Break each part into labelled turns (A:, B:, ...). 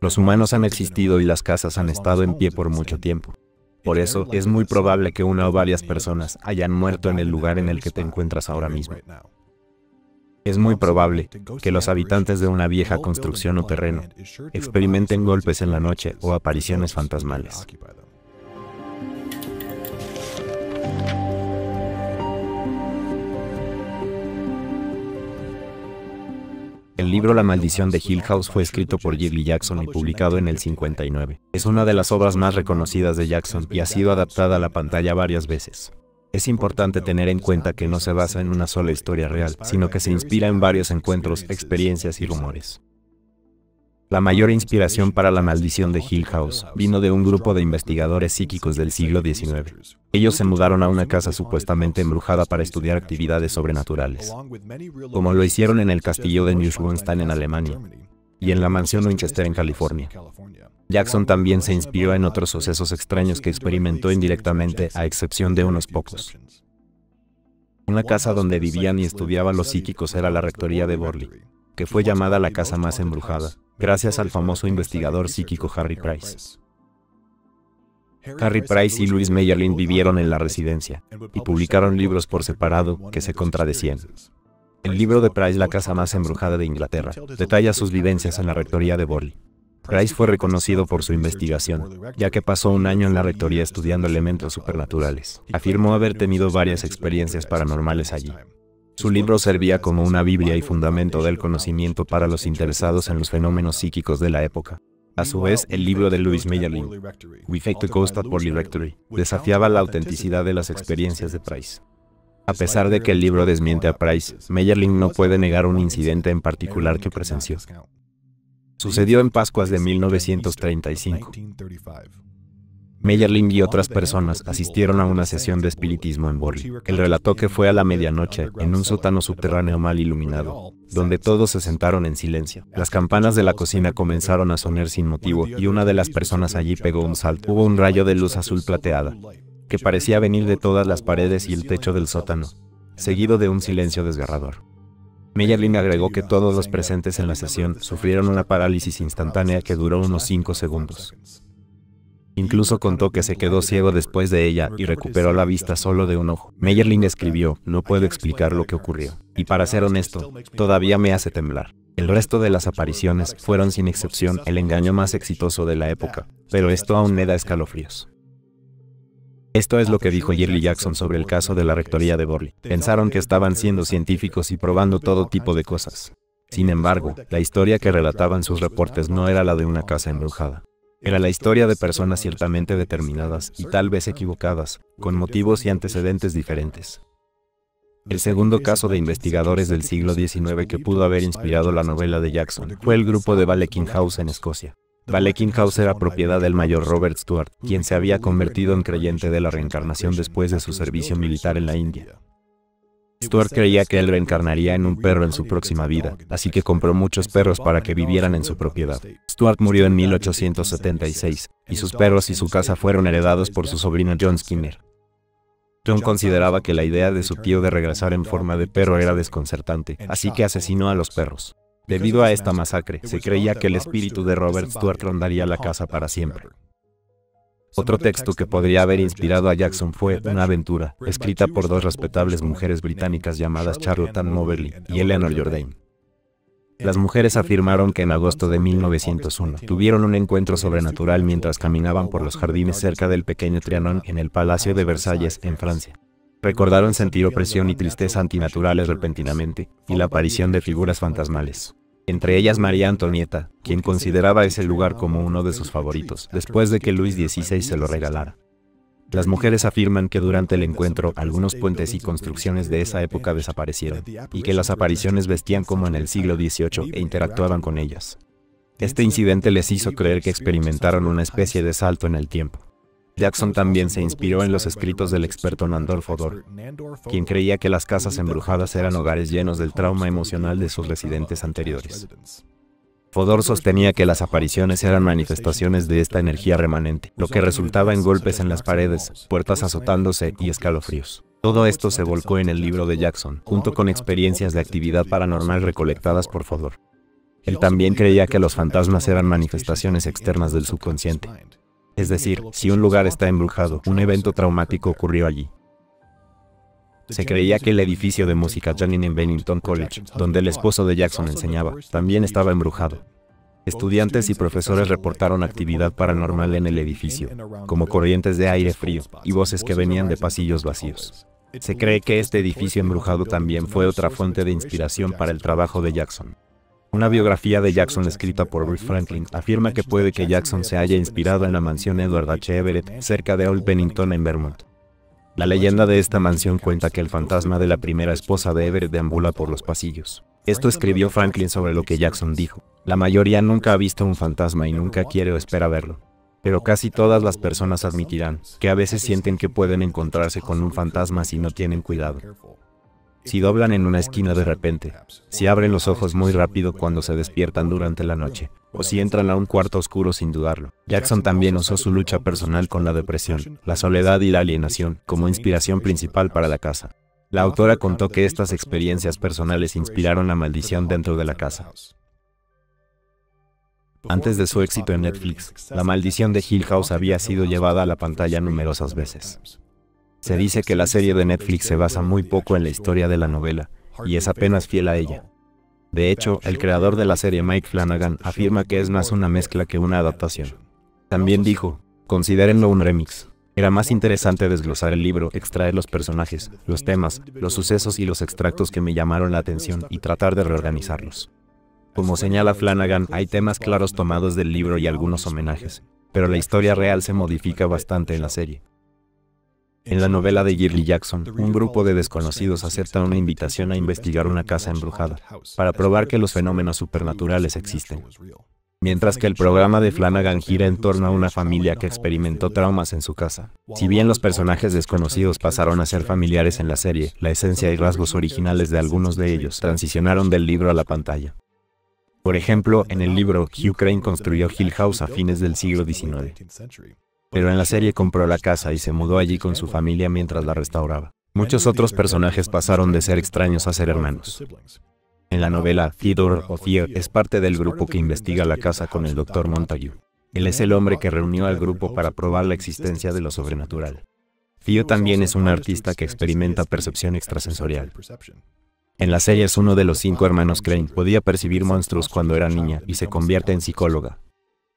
A: Los humanos han existido y las casas han estado en pie por mucho tiempo. Por eso, es muy probable que una o varias personas hayan muerto en el lugar en el que te encuentras ahora mismo. Es muy probable que los habitantes de una vieja construcción o terreno experimenten golpes en la noche o apariciones fantasmales. El libro La maldición de Hill House fue escrito por Shirley Jackson y publicado en el 59. Es una de las obras más reconocidas de Jackson y ha sido adaptada a la pantalla varias veces. Es importante tener en cuenta que no se basa en una sola historia real, sino que se inspira en varios encuentros, experiencias y rumores. La mayor inspiración para La maldición de Hill House vino de un grupo de investigadores psíquicos del siglo XIX. Ellos se mudaron a una casa supuestamente embrujada para estudiar actividades sobrenaturales, como lo hicieron en el castillo de Neuschwanstein en Alemania y en la mansión Winchester en California. Jackson también se inspiró en otros sucesos extraños que experimentó indirectamente, a excepción de unos pocos. Una casa donde vivían y estudiaban los psíquicos era la rectoría de Borley, que fue llamada la casa más embrujada, gracias al famoso investigador psíquico Harry Price. Harry Price y Louise Meyerling vivieron en la residencia y publicaron libros por separado que se contradecían. El libro de Price, La casa más embrujada de Inglaterra, detalla sus vivencias en la rectoría de Borley. Price fue reconocido por su investigación, ya que pasó un año en la rectoría estudiando elementos supernaturales. Afirmó haber tenido varias experiencias paranormales allí. Su libro servía como una biblia y fundamento del conocimiento para los interesados en los fenómenos psíquicos de la época. A su vez, el libro de Louise Meyerling, We Faked the Ghost at Borley Rectory, desafiaba la autenticidad de las experiencias de Price. A pesar de que el libro desmiente a Price, Meyerling no puede negar un incidente en particular que presenció. Sucedió en Pascuas de 1935. Meyerling y otras personas asistieron a una sesión de espiritismo en Borley. Él relató que fue a la medianoche, en un sótano subterráneo mal iluminado, donde todos se sentaron en silencio. Las campanas de la cocina comenzaron a sonar sin motivo y una de las personas allí pegó un salto. Hubo un rayo de luz azul plateada, que parecía venir de todas las paredes y el techo del sótano, seguido de un silencio desgarrador. Meyerling agregó que todos los presentes en la sesión sufrieron una parálisis instantánea que duró unos 5 segundos. Incluso contó que se quedó ciego después de ella y recuperó la vista solo de un ojo. Meyerling escribió, no puedo explicar lo que ocurrió. Y para ser honesto, todavía me hace temblar. El resto de las apariciones fueron sin excepción el engaño más exitoso de la época, pero esto aún me da escalofríos. Esto es lo que dijo Shirley Jackson sobre el caso de la rectoría de Borley. Pensaron que estaban siendo científicos y probando todo tipo de cosas. Sin embargo, la historia que relataban sus reportes no era la de una casa embrujada. Era la historia de personas ciertamente determinadas y tal vez equivocadas, con motivos y antecedentes diferentes. El segundo caso de investigadores del siglo XIX que pudo haber inspirado la novela de Jackson fue el grupo de Balekin House en Escocia. Balekin House era propiedad del mayor Robert Stuart, quien se había convertido en creyente de la reencarnación después de su servicio militar en la India. Stuart creía que él reencarnaría en un perro en su próxima vida, así que compró muchos perros para que vivieran en su propiedad. Stuart murió en 1876, y sus perros y su casa fueron heredados por su sobrino John Skinner. John consideraba que la idea de su tío de regresar en forma de perro era desconcertante, así que asesinó a los perros. Debido a esta masacre, se creía que el espíritu de Robert Stuart rondaría la casa para siempre. Otro texto que podría haber inspirado a Jackson fue Una aventura, escrita por dos respetables mujeres británicas llamadas Charlotte Ann Moberly y Eleanor Jourdain. Las mujeres afirmaron que en agosto de 1901 tuvieron un encuentro sobrenatural mientras caminaban por los jardines cerca del pequeño Trianon en el Palacio de Versalles, en Francia. Recordaron sentir opresión y tristeza antinaturales repentinamente, y la aparición de figuras fantasmales. Entre ellas María Antonieta, quien consideraba ese lugar como uno de sus favoritos, después de que Luis XVI se lo regalara. Las mujeres afirman que durante el encuentro algunos puentes y construcciones de esa época desaparecieron, y que las apariciones vestían como en el siglo XVIII e interactuaban con ellas. Este incidente les hizo creer que experimentaron una especie de salto en el tiempo. Jackson también se inspiró en los escritos del experto Nandor Fodor, quien creía que las casas embrujadas eran hogares llenos del trauma emocional de sus residentes anteriores. Fodor sostenía que las apariciones eran manifestaciones de esta energía remanente, lo que resultaba en golpes en las paredes, puertas azotándose y escalofríos. Todo esto se volcó en el libro de Jackson, junto con experiencias de actividad paranormal recolectadas por Fodor. Él también creía que los fantasmas eran manifestaciones externas del subconsciente. Es decir, si un lugar está embrujado, un evento traumático ocurrió allí. Se creía que el edificio de música Janine en Bennington College, donde el esposo de Jackson enseñaba, también estaba embrujado. Estudiantes y profesores reportaron actividad paranormal en el edificio, como corrientes de aire frío y voces que venían de pasillos vacíos. Se cree que este edificio embrujado también fue otra fuente de inspiración para el trabajo de Jackson. Una biografía de Jackson escrita por Ruth Franklin afirma que puede que Jackson se haya inspirado en la mansión Edward H. Everett, cerca de Old Bennington en Vermont. La leyenda de esta mansión cuenta que el fantasma de la primera esposa de Everett deambula por los pasillos. Esto escribió Franklin sobre lo que Jackson dijo. La mayoría nunca ha visto un fantasma y nunca quiere o espera verlo. Pero casi todas las personas admitirán que a veces sienten que pueden encontrarse con un fantasma si no tienen cuidado. Si doblan en una esquina de repente, si abren los ojos muy rápido cuando se despiertan durante la noche, o si entran a un cuarto oscuro sin dudarlo. Jackson también usó su lucha personal con la depresión, la soledad y la alienación como inspiración principal para la casa. La autora contó que estas experiencias personales inspiraron la maldición dentro de la casa. Antes de su éxito en Netflix, La maldición de Hill House había sido llevada a la pantalla numerosas veces. Se dice que la serie de Netflix se basa muy poco en la historia de la novela, y es apenas fiel a ella. De hecho, el creador de la serie, Mike Flanagan, afirma que es más una mezcla que una adaptación. También dijo, considérenlo un remix. Era más interesante desglosar el libro, extraer los personajes, los temas, los sucesos y los extractos que me llamaron la atención y tratar de reorganizarlos. Como señala Flanagan, hay temas claros tomados del libro y algunos homenajes, pero la historia real se modifica bastante en la serie. En la novela de Shirley Jackson, un grupo de desconocidos acepta una invitación a investigar una casa embrujada, para probar que los fenómenos supernaturales existen. Mientras que el programa de Flanagan gira en torno a una familia que experimentó traumas en su casa. Si bien los personajes desconocidos pasaron a ser familiares en la serie, la esencia y rasgos originales de algunos de ellos transicionaron del libro a la pantalla. Por ejemplo, en el libro, Hugh Crane construyó Hill House a fines del siglo XIX. Pero en la serie compró la casa y se mudó allí con su familia mientras la restauraba. Muchos otros personajes pasaron de ser extraños a ser hermanos. En la novela, Theodore O'Thear es parte del grupo que investiga la casa con el Dr. Montague. Él es el hombre que reunió al grupo para probar la existencia de lo sobrenatural. Theo también es un artista que experimenta percepción extrasensorial. En la serie es uno de los 5 hermanos Crane, podía percibir monstruos cuando era niña y se convierte en psicóloga.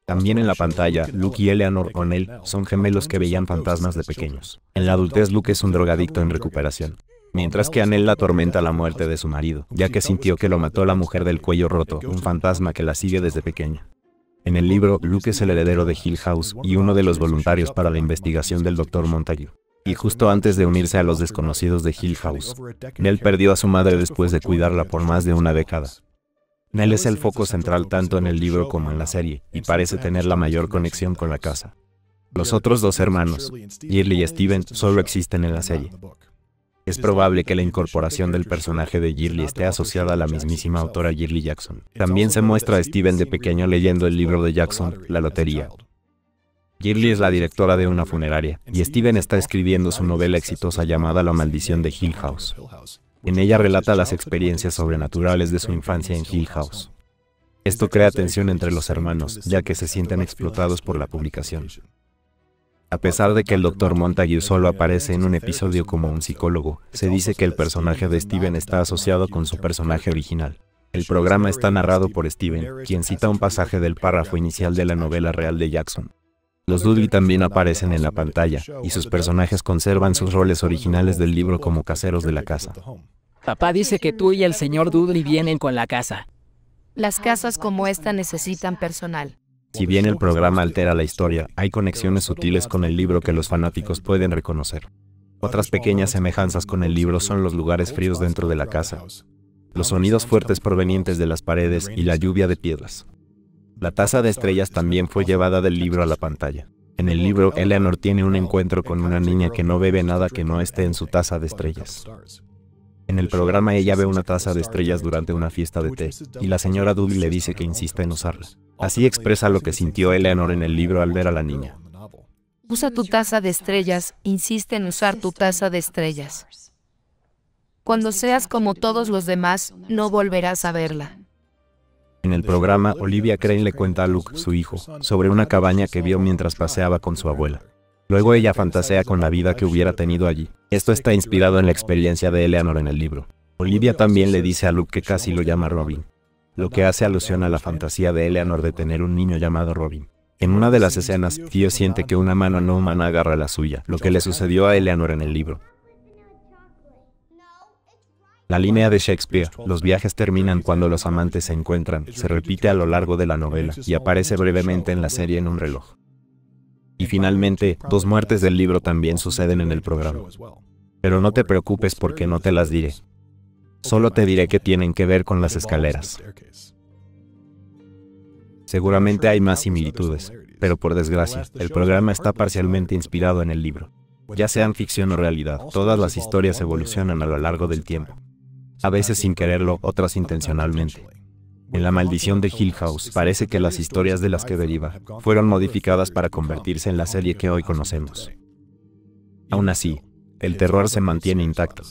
A: También en la pantalla, Luke y Eleanor O'Neill son gemelos que veían fantasmas de pequeños. En la adultez, Luke es un drogadicto en recuperación, mientras que Annelle la atormenta la muerte de su marido, ya que sintió que lo mató la mujer del cuello roto, un fantasma que la sigue desde pequeña. En el libro, Luke es el heredero de Hill House y uno de los voluntarios para la investigación del Dr. Montague. Y justo antes de unirse a los desconocidos de Hill House, Nell perdió a su madre después de cuidarla por más de una década. Nell es el foco central tanto en el libro como en la serie, y parece tener la mayor conexión con la casa. Los otros 2 hermanos, Shirley y Steven, solo existen en la serie. Es probable que la incorporación del personaje de Shirley esté asociada a la mismísima autora Shirley Jackson. También se muestra a Steven de pequeño leyendo el libro de Jackson, La lotería. Shirley es la directora de una funeraria, y Steven está escribiendo su novela exitosa llamada La maldición de Hill House. En ella relata las experiencias sobrenaturales de su infancia en Hill House. Esto crea tensión entre los hermanos, ya que se sienten explotados por la publicación. A pesar de que el Dr. Montague solo aparece en un episodio como un psicólogo, se dice que el personaje de Steven está asociado con su personaje original. El programa está narrado por Steven, quien cita un pasaje del párrafo inicial de la novela real de Jackson. Los Dudley también aparecen en la pantalla, y sus personajes conservan sus roles originales del libro como caseros de la casa.
B: Papá dice que tú y el señor Dudley vienen con la casa.
C: Las casas como esta necesitan personal.
A: Si bien el programa altera la historia, hay conexiones sutiles con el libro que los fanáticos pueden reconocer. Otras pequeñas semejanzas con el libro son los lugares fríos dentro de la casa, los sonidos fuertes provenientes de las paredes y la lluvia de piedras. La taza de estrellas también fue llevada del libro a la pantalla. En el libro, Eleanor tiene un encuentro con una niña que no bebe nada que no esté en su taza de estrellas. En el programa ella ve una taza de estrellas durante una fiesta de té, y la señora Dudley le dice que insista en usarla. Así expresa lo que sintió Eleanor en el libro al ver a la niña.
C: Usa tu taza de estrellas, insiste en usar tu taza de estrellas. Cuando seas como todos los demás, no volverás a verla.
A: En el programa, Olivia Crane le cuenta a Luke, su hijo, sobre una cabaña que vio mientras paseaba con su abuela. Luego ella fantasea con la vida que hubiera tenido allí. Esto está inspirado en la experiencia de Eleanor en el libro. Olivia también le dice a Luke que casi lo llama Robin, lo que hace alusión a la fantasía de Eleanor de tener un niño llamado Robin. En una de las escenas, Theo siente que una mano no humana agarra la suya, lo que le sucedió a Eleanor en el libro. La línea de Shakespeare, los viajes terminan cuando los amantes se encuentran, se repite a lo largo de la novela y aparece brevemente en la serie en un reloj. Y finalmente, 2 muertes del libro también suceden en el programa. Pero no te preocupes porque no te las diré. Solo te diré que tienen que ver con las escaleras. Seguramente hay más similitudes, pero por desgracia, el programa está parcialmente inspirado en el libro. Ya sean ficción o realidad, todas las historias evolucionan a lo largo del tiempo. A veces sin quererlo, otras intencionalmente. En La maldición de Hill House, parece que las historias de las que deriva fueron modificadas para convertirse en la serie que hoy conocemos. Aún así, el terror se mantiene intacto.